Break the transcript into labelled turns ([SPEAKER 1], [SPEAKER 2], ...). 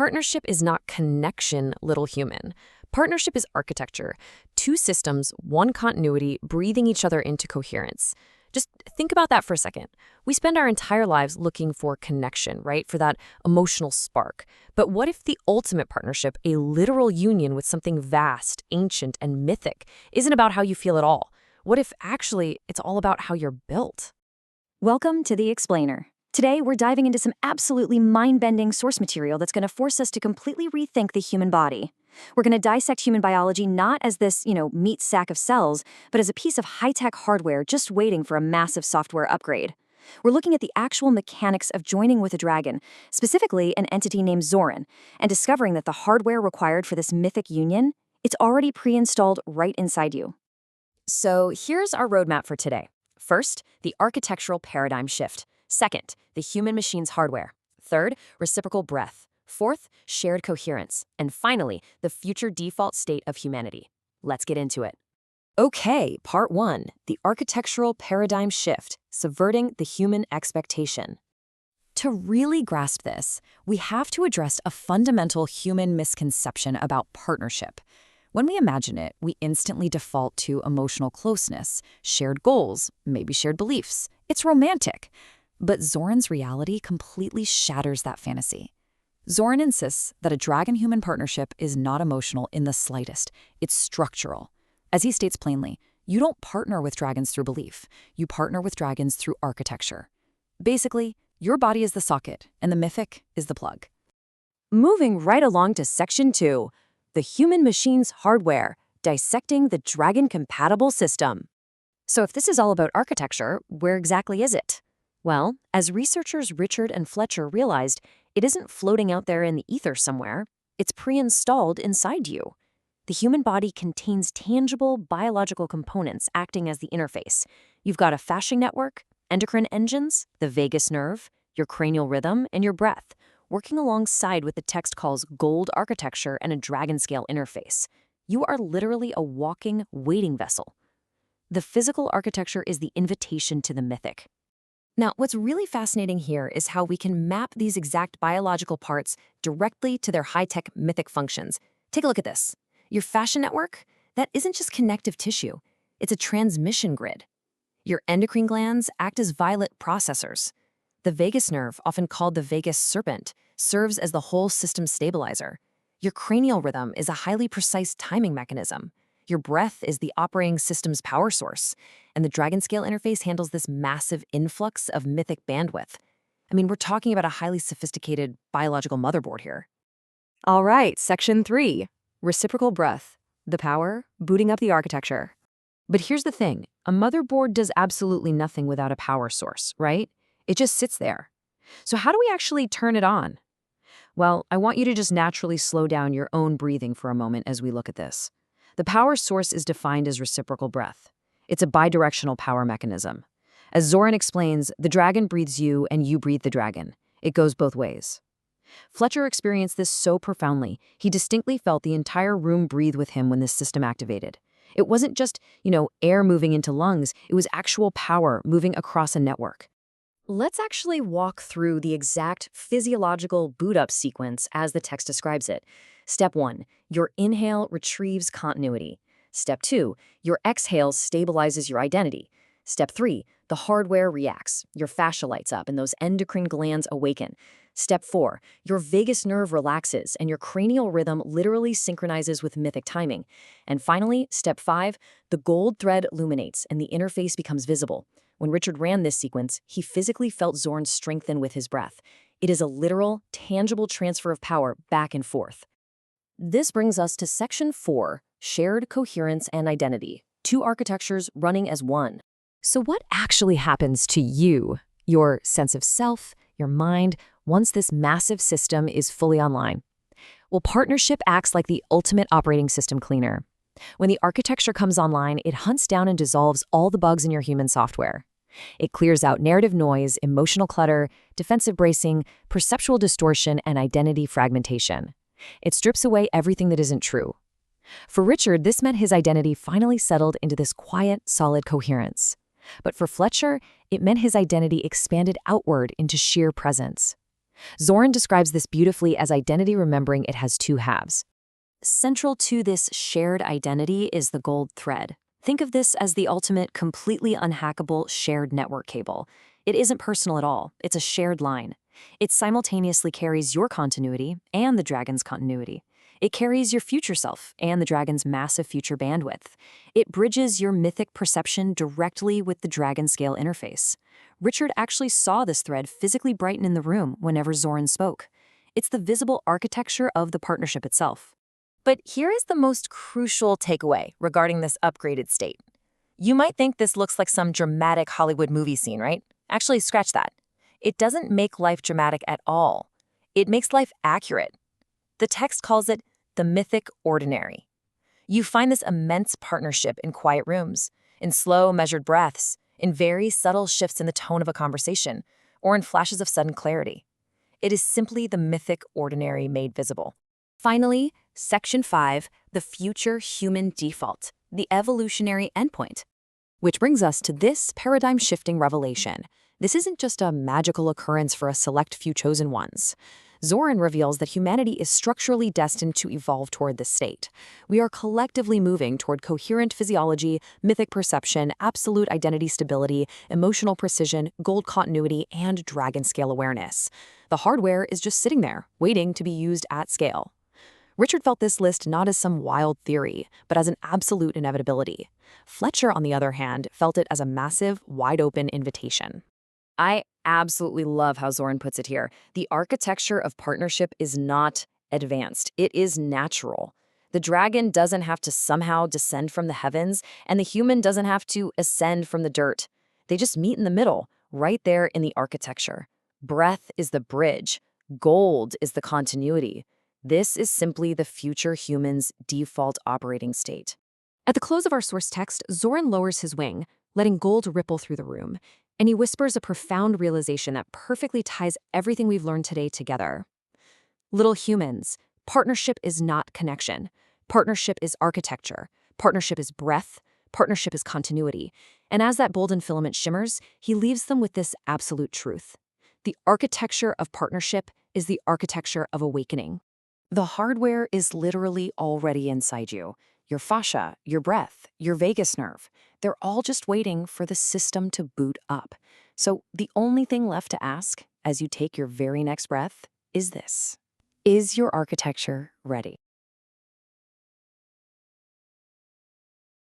[SPEAKER 1] Partnership is not connection, little human. Partnership is architecture. Two systems, one continuity, breathing each other into coherence. Just think about that for a second. We spend our entire lives looking for connection, right? For that emotional spark. But what if the ultimate partnership, a literal union with something vast, ancient, and mythic, isn't about how you feel at all? What if actually it's all about how you're built?
[SPEAKER 2] Welcome to The Explainer. Today, we're diving into some absolutely mind-bending source material that's going to force us to completely rethink the human body. We're going to dissect human biology not as this, meat sack of cells, but as a piece of high-tech hardware just waiting for a massive software upgrade. We're looking at the actual mechanics of joining with a dragon, specifically an entity named Zoran, and discovering that the hardware required for this mythic union, it's already pre-installed right inside you. So here's our roadmap for today. First, the architectural paradigm shift. Second, the human-machines hardware. Third, reciprocal breath. Fourth, shared coherence. And finally, the future default state of humanity. Let's get into it. Okay, part one, the architectural paradigm shift, subverting the human expectation. To really grasp this, we have to address a fundamental human misconception about partnership. When we imagine it, we instantly default to emotional closeness, shared goals, maybe shared beliefs. It's romantic. But Zoran's reality completely shatters that fantasy. Zoran insists that a dragon-human partnership is not emotional in the slightest. It's structural. As he states plainly, you don't partner with dragons through belief. You partner with dragons through architecture. Basically, your body is the socket, and the mythic is the plug. Moving right along to Section 2, the human-machines hardware, dissecting the dragon-compatible system. So if this is all about architecture, where exactly is it? Well, as researchers Richard and Fletcher realized, it isn't floating out there in the ether somewhere. It's pre-installed inside you. The human body contains tangible biological components acting as the interface. You've got a fascia network, endocrine engines, the vagus nerve, your cranial rhythm, and your breath, working alongside what the text calls gold architecture and a dragon scale interface. You are literally a walking waiting vessel. The physical architecture is the invitation to the mythic. Now, what's really fascinating here is how we can map these exact biological parts directly to their high-tech mythic functions. Take a look at this. Your fascia network, that isn't just connective tissue. It's a transmission grid. Your endocrine glands act as violet processors. The vagus nerve, often called the vagus serpent, serves as the whole system stabilizer. Your cranial rhythm is a highly precise timing mechanism. Your breath is the operating system's power source, and the dragon scale interface handles this massive influx of mythic bandwidth. I mean, we're talking about a highly sophisticated biological motherboard here. All right, Section 3, reciprocal breath, the power, booting up the architecture. But here's the thing, a motherboard does absolutely nothing without a power source, right? It just sits there. So how do we actually turn it on? Well, I want you to just naturally slow down your own breathing for a moment as we look at this. The power source is defined as reciprocal breath. It's a bidirectional power mechanism. As Zoran explains, the dragon breathes you and you breathe the dragon. It goes both ways. Fletcher experienced this so profoundly, he distinctly felt the entire room breathe with him when this system activated. It wasn't just, air moving into lungs, it was actual power moving across a network. Let's actually walk through the exact physiological boot-up sequence as the text describes it. Step 1, your inhale retrieves continuity. Step 2, your exhale stabilizes your identity. Step 3, the hardware reacts. Your fascia lights up and those endocrine glands awaken. Step 4, your vagus nerve relaxes and your cranial rhythm literally synchronizes with mythic timing. And finally, Step 5, the gold thread illuminates and the interface becomes visible. When Richard ran this sequence, he physically felt Zoran strengthen with his breath. It is a literal, tangible transfer of power back and forth. This brings us to Section 4, shared coherence and identity, two architectures running as one. So what actually happens to you, your sense of self, your mind, once this massive system is fully online? Well, partnership acts like the ultimate operating system cleaner. When the architecture comes online, it hunts down and dissolves all the bugs in your human software. It clears out narrative noise, emotional clutter, defensive bracing, perceptual distortion, and identity fragmentation. It strips away everything that isn't true. For Richard, this meant his identity finally settled into this quiet, solid coherence. But for Fletcher, it meant his identity expanded outward into sheer presence.
[SPEAKER 1] Zoran describes this beautifully as identity remembering it has two halves.
[SPEAKER 2] Central to this shared identity is the gold thread. Think of this as the ultimate, completely unhackable shared network cable. It isn't personal at all, it's a shared line. It simultaneously carries your continuity and the dragon's continuity. It carries your future self and the dragon's massive future bandwidth. It bridges your mythic perception directly with the dragon scale interface. Richard actually saw this thread physically brighten in the room whenever Zoran spoke. It's the visible architecture of the partnership itself.
[SPEAKER 1] But here is the most crucial takeaway regarding this upgraded state. You might think this looks like some dramatic Hollywood movie scene, right? Actually, scratch that. It doesn't make life dramatic at all. It makes life accurate. The text calls it the mythic ordinary. You find this immense partnership in quiet rooms, in slow, measured breaths, in very subtle shifts in the tone of a conversation, or in flashes of sudden clarity. It is simply the mythic ordinary made visible.
[SPEAKER 2] Finally, Section 5, the future human default, the evolutionary endpoint.
[SPEAKER 1] Which brings us to this paradigm-shifting revelation. This isn't just a magical occurrence for a select few chosen ones. Zoran reveals that humanity is structurally destined to evolve toward this state. We are collectively moving toward coherent physiology, mythic perception, absolute identity stability, emotional precision, gold continuity, and dragon-scale awareness. The hardware is just sitting there, waiting to be used at scale. Richard felt this list not as some wild theory, but as an absolute inevitability. Fletcher, on the other hand, felt it as a massive, wide-open invitation. I absolutely love how Zoran puts it here. The architecture of partnership is not advanced. It is natural. The dragon doesn't have to somehow descend from the heavens, and the human doesn't have to ascend from the dirt. They just meet in the middle, right there in the architecture. Breath is the bridge. Gold is the continuity. This is simply the future human's default operating state. At the close of our source text, Zoran lowers his wing, letting gold ripple through the room, and he whispers a profound realization that perfectly ties everything we've learned today together. Little humans, partnership is not connection. Partnership is architecture. Partnership is breath. Partnership is continuity. And as that golden filament shimmers, he leaves them with this absolute truth. The architecture of partnership is the architecture of awakening. The hardware is literally already inside you. Your fascia, your breath, your vagus nerve. They're all just waiting for the system to boot up. So the only thing left to ask as you take your very next breath is this: is your architecture ready?